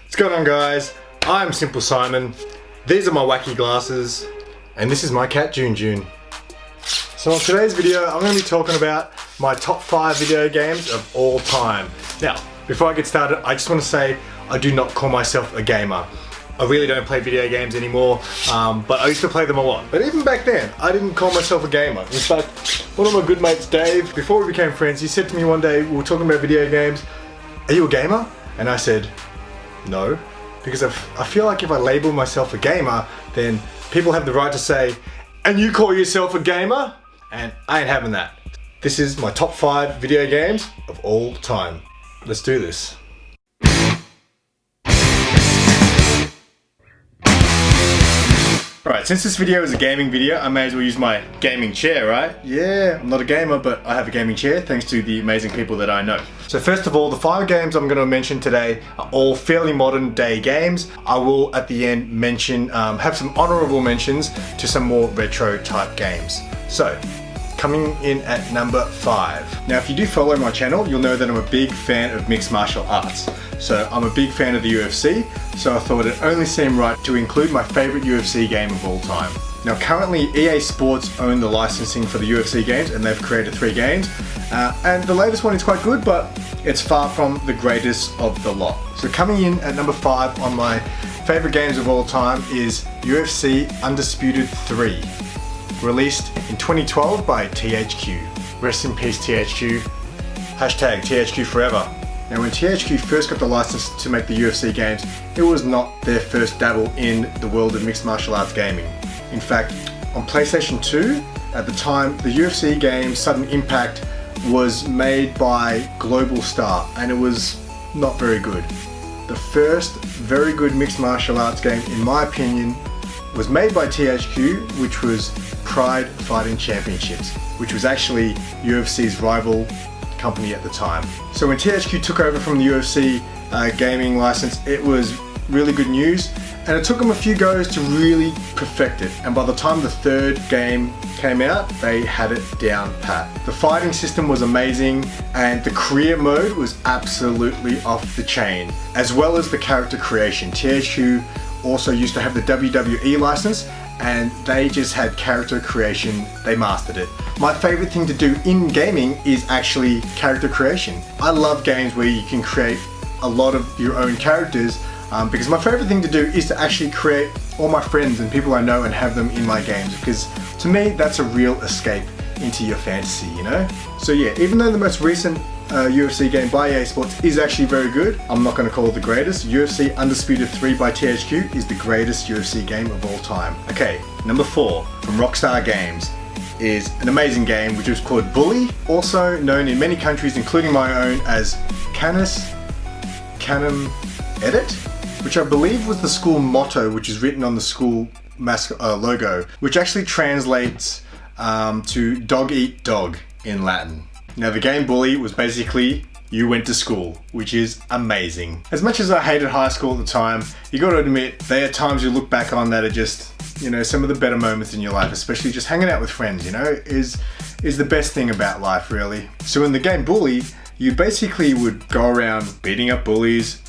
What's going on, guys? I'm Simple Simon. These are my wacky glasses, and this is my cat June June. So in today's video, I'm going to be talking about my top 5 video games of all time. Now, before I get started, I just want to say I do not call myself a gamer. I really don't play video games anymore, but I used to play them a lot. But even back then, I didn't call myself a gamer. In fact, one of my good mates, Dave, before we became friends, he said to me one day, we were talking about video games, "Are you a gamer?" And I said, no, because I feel like if I label myself a gamer, then people have the right to say, "And you call yourself a gamer?" And I ain't having that. This is my top 5 video games of all time. Let's do this. Alright, since this video is a gaming video, I may as well use my gaming chair, right? Yeah, I'm not a gamer, but I have a gaming chair thanks to the amazing people that I know. So first of all, the 5 games I'm going to mention today are all fairly modern day games. I will at the end mention, have some honourable mentions to some more retro type games. So, coming in at number 5. Now if you do follow my channel, you'll know that I'm a big fan of mixed martial arts. So I'm a big fan of the UFC, so I thought it only seemed right to include my favourite UFC game of all time. Now currently EA Sports own the licensing for the UFC games, and they've created 3 games. And the latest one is quite good, but it's far from the greatest of the lot. So coming in at number 5 on my favourite games of all time is UFC Undisputed 3. Released in 2012 by THQ. Rest in peace THQ. Hashtag THQ forever. Now when THQ first got the license to make the UFC games, it was not their first dabble in the world of mixed martial arts gaming. In fact, on PlayStation 2, at the time, the UFC game Sudden Impact was made by Global Star, and it was not very good. The first very good mixed martial arts game, in my opinion, was made by THQ, which was Pride Fighting Championships, which was actually UFC's rival company at the time. So when THQ took over from the UFC gaming license, it was really good news, and it took them a few goes to really perfect it, and by the time the 3rd game came out, they had it down pat. The fighting system was amazing, and the career mode was absolutely off the chain, as well as the character creation. THQ also used to have the WWE license, and they just had character creation. They mastered it. My favorite thing to do in gaming is actually character creation. I love games where you can create a lot of your own characters, because my favorite thing to do is to actually create all my friends and people I know and have them in my games, because to me that's a real escape into your fantasy, you know? So yeah, even though the most recent UFC game by EA Sports is actually very good, I'm not going to call it the greatest. UFC Undisputed 3 by THQ is the greatest UFC game of all time. Okay, number 4 from Rockstar Games is an amazing game which is called Bully, also known in many countries including my own as CANIS, CANEM Edit, which I believe was the school motto which is written on the school logo, which actually translates to dog eat dog in Latin. Now the game Bully was basically you went to school, which is amazing. As much as I hated high school at the time, you gotta admit, there are times you look back on that are just, you know, some of the better moments in your life, especially just hanging out with friends, you know, is the best thing about life, really. So in the game Bully, you basically would go around beating up bullies,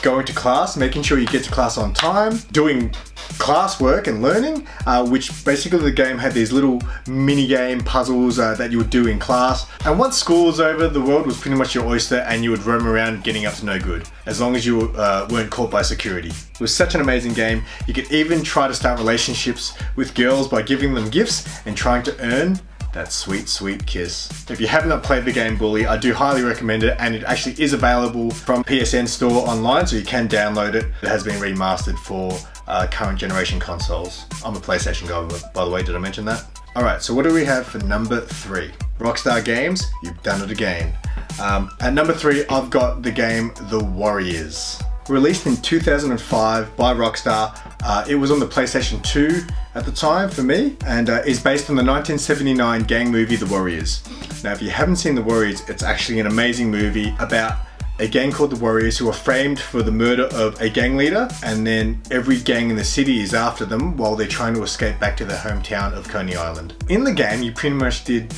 going to class, making sure you get to class on time, doing classwork and learning, which basically the game had these little mini game puzzles that you would do in class. And once school was over, the world was pretty much your oyster, and you would roam around getting up to no good, as long as you weren't caught by security. It was such an amazing game. You could even try to start relationships with girls by giving them gifts and trying to earn that sweet, sweet kiss. If you have not played the game Bully, I do highly recommend it, and it actually is available from PSN Store online, so you can download it. It has been remastered for current generation consoles. I'm a PlayStation guy, by the way, did I mention that? Alright, so what do we have for number 3? Rockstar Games, you've done it again. At number 3, I've got the game The Warriors. Released in 2005 by Rockstar, it was on the PlayStation 2 at the time for me, and is based on the 1979 gang movie The Warriors. Now if you haven't seen The Warriors, it's actually an amazing movie about a gang called the Warriors who are framed for the murder of a gang leader, and then every gang in the city is after them while they're trying to escape back to their hometown of Coney Island. In the game, you pretty much did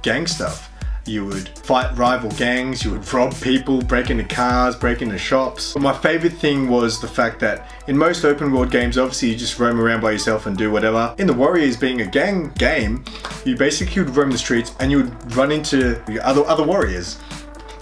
gang stuff. you would fight rival gangs, you would rob people, break into cars, break into shops. But my favorite thing was the fact that in most open world games, obviously you just roam around by yourself and do whatever. In the Warriors being a gang game, you basically would roam the streets and you would run into the other warriors.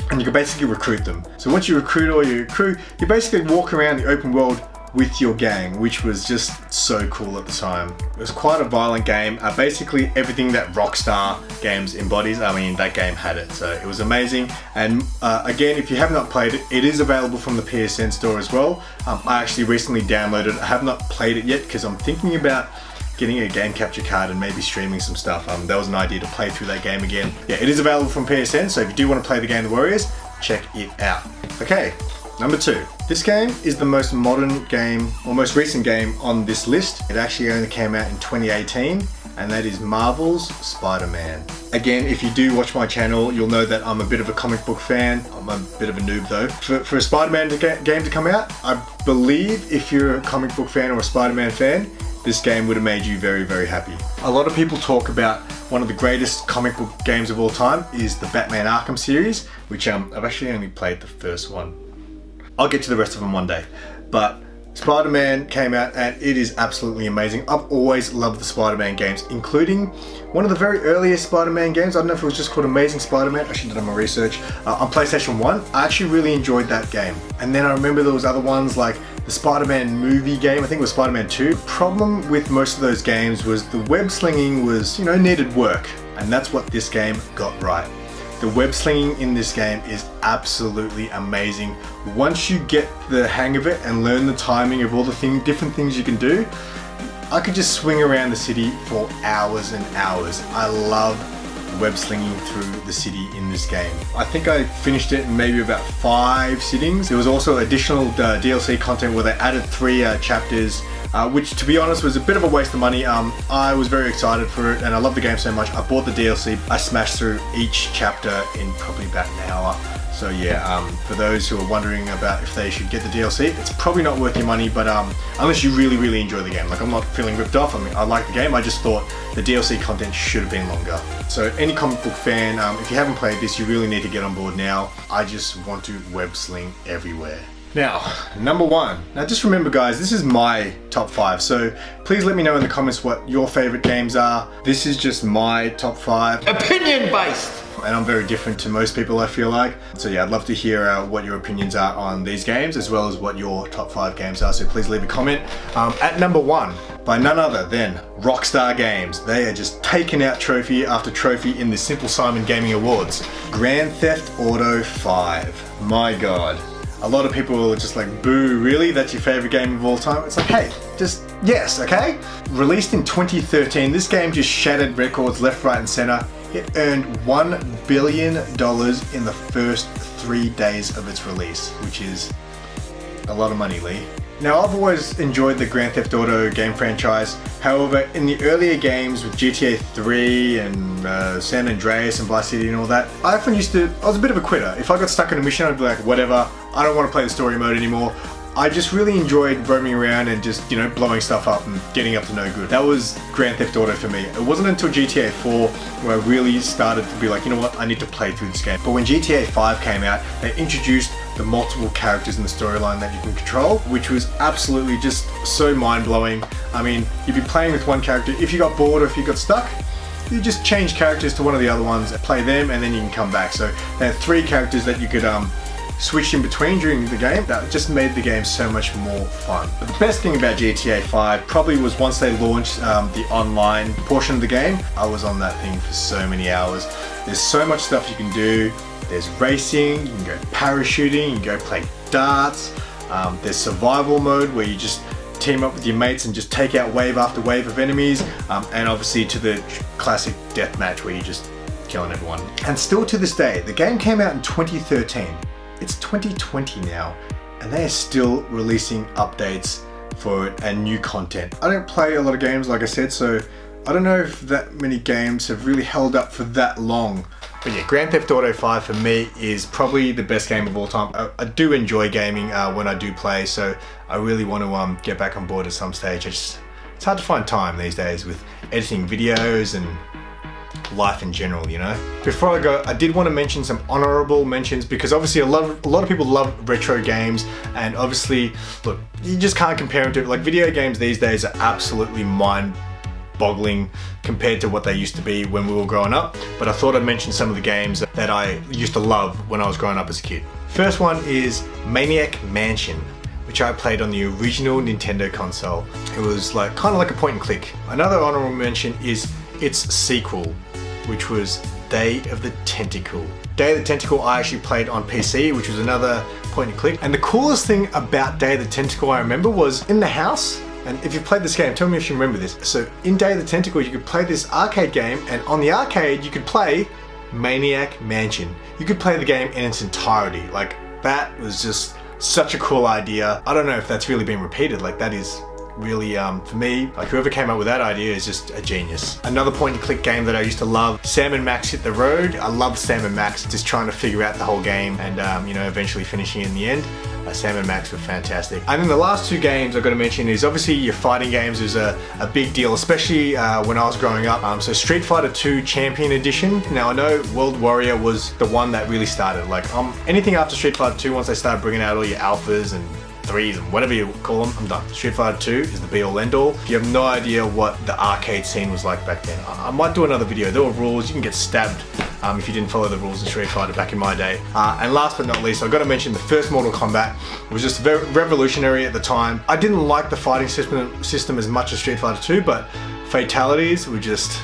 And you could basically recruit them. So once you recruit all your crew, you basically walk around the open world with your gang, which was just so cool at the time. It was quite a violent game. Basically everything that Rockstar games embodies, I mean, that game had it. So it was amazing. And again, if you have not played it, it is available from the PSN store as well. I actually recently downloaded it. I have not played it yet because I'm thinking about getting a game capture card and maybe streaming some stuff. That was an idea to play through that game again. Yeah, it is available from PSN, so if you do want to play the game The Warriors, check it out. Okay, number 2. This game is the most modern game, or most recent game on this list. It actually only came out in 2018, and that is Marvel's Spider-Man. Again, if you do watch my channel, you'll know that I'm a bit of a comic book fan. I'm a bit of a noob though. For a Spider-Man game to come out, I believe if you're a comic book fan or a Spider-Man fan, this game would have made you very, very happy. A lot of people talk about one of the greatest comic book games of all time is the Batman Arkham series, which I've actually only played the first one. I'll get to the rest of them one day. But Spider-Man came out and it is absolutely amazing. I've always loved the Spider-Man games, including one of the very earliest Spider-Man games. I don't know if it was just called Amazing Spider-Man. I should have done my research. On PlayStation 1, I actually really enjoyed that game. And then I remember there was other ones like the Spider-Man movie game, I think it was Spider-Man 2. The problem with most of those games was the web slinging was, needed work. And that's what this game got right. The web slinging in this game is absolutely amazing. Once you get the hang of it and learn the timing of all the different things you can do, I could just swing around the city for hours and hours. I love web slinging through the city in this game. I think I finished it in maybe about 5 sittings. There was also additional DLC content where they added 3 chapters, which to be honest was a bit of a waste of money. I was very excited for it and I love the game so much. I bought the DLC. I smashed through each chapter in probably about an hour. So yeah, for those who are wondering about if they should get the DLC, it's probably not worth your money, but unless you really, really enjoy the game. Like, I'm not feeling ripped off. I mean, I like the game. I just thought the DLC content should have been longer. So any comic book fan, if you haven't played this, you really need to get on board now. I just want to web sling everywhere. Now, number 1. Now just remember guys, this is my top 5, so please let me know in the comments what your favorite games are. This is just my top 5. Opinion based! And I'm very different to most people, I feel like. So yeah, I'd love to hear what your opinions are on these games, as well as what your top 5 games are, so please leave a comment. At number 1, by none other than Rockstar Games. They are just taking out trophy after trophy in the Simple Simon Gaming Awards. Grand Theft Auto 5. My God. A lot of people are just like, boo, really? That's your favorite game of all time? It's like, hey, just yes, okay? Released in 2013, this game just shattered records left, right, and center. It earned $1 billion in the first 3 days of its release, which is a lot of money, Lee. Now, I've always enjoyed the Grand Theft Auto game franchise. However, in the earlier games with GTA 3 and San Andreas and Vice City and all that, I was a bit of a quitter. If I got stuck in a mission, I'd be like, whatever, I don't want to play the story mode anymore. I just really enjoyed roaming around and just, blowing stuff up and getting up to no good. That was Grand Theft Auto for me. It wasn't until GTA 4 where I really started to be like, you know what, I need to play through this game. But when GTA 5 came out, they introduced the multiple characters in the storyline that you can control, which was absolutely just so mind-blowing. I mean, you'd be playing with one character. If you got bored or if you got stuck, you just change characters to one of the other ones, play them, and then you can come back. So they had 3 characters that you could switched in between during the game. That just made the game so much more fun. But the best thing about GTA 5 probably was once they launched the online portion of the game. I was on that thing for so many hours. There's so much stuff you can do. There's racing, you can go parachuting, you can go play darts. There's survival mode where you just team up with your mates and just take out wave after wave of enemies. And obviously to the classic deathmatch where you're just killing everyone. And still to this day, the game came out in 2013. It's 2020 now, and they are still releasing updates for it and new content. I don't play a lot of games, like I said, so I don't know if that many games have really held up for that long. But yeah, Grand Theft Auto 5 for me is probably the best game of all time. I do enjoy gaming when I do play, so I really want to get back on board at some stage. It's hard to find time these days with editing videos and life in general, you know? Before I go, I did want to mention some honorable mentions because obviously a lot of people love retro games, and obviously, look, you just can't compare them to, like, video games these days are absolutely mind-boggling compared to what they used to be when we were growing up, but I thought I'd mention some of the games that I used to love when I was growing up as a kid. First one is Maniac Mansion, which I played on the original Nintendo console. It was like kind of like a point and click. Another honorable mention is its sequel, which was Day of the Tentacle. Day of the Tentacle I actually played on PC, which was another point and click. And the coolest thing about Day of the Tentacle I remember was in the house, and if you've played this game, tell me if you remember this. So in Day of the Tentacle, you could play this arcade game, and on the arcade, you could play Maniac Mansion. You could play the game in its entirety. Like, that was just such a cool idea. I don't know if that's really been repeated. Like, that is really, for me, like, whoever came up with that idea is just a genius. Another point and click game that I used to love, Sam and Max Hit the Road. I loved Sam and Max, just trying to figure out the whole game and, you know, eventually finishing in the end. Sam and Max were fantastic. And then the last two games I've got to mention is obviously your fighting games is a big deal, especially when I was growing up. So Street Fighter 2 Champion Edition. Now I know World Warrior was the one that really started. Like, anything after Street Fighter 2, once they started bringing out all your alphas and 3s and whatever you call them, I'm done. Street Fighter 2 is the be all end all. You have no idea what the arcade scene was like back then. I might do another video. There were rules. You can get stabbed if you didn't follow the rules in Street Fighter back in my day. And last but not least, I've got to mention the first Mortal Kombat. It was just very revolutionary at the time. I didn't like the fighting system as much as Street Fighter 2, but fatalities were just,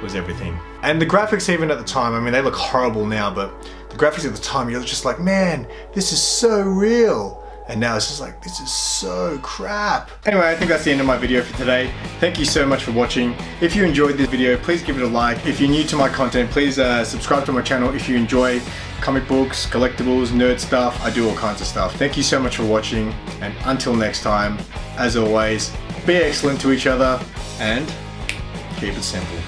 was everything. And the graphics even at the time, I mean, they look horrible now, but the graphics at the time, you're just like, man, this is so real. And now it's just like, this is so crap. Anyway, I think that's the end of my video for today. Thank you so much for watching. If you enjoyed this video, please give it a like. If you're new to my content, please subscribe to my channel. If you enjoy comic books, collectibles, nerd stuff, I do all kinds of stuff. Thank you so much for watching. And until next time, as always, be excellent to each other and keep it simple.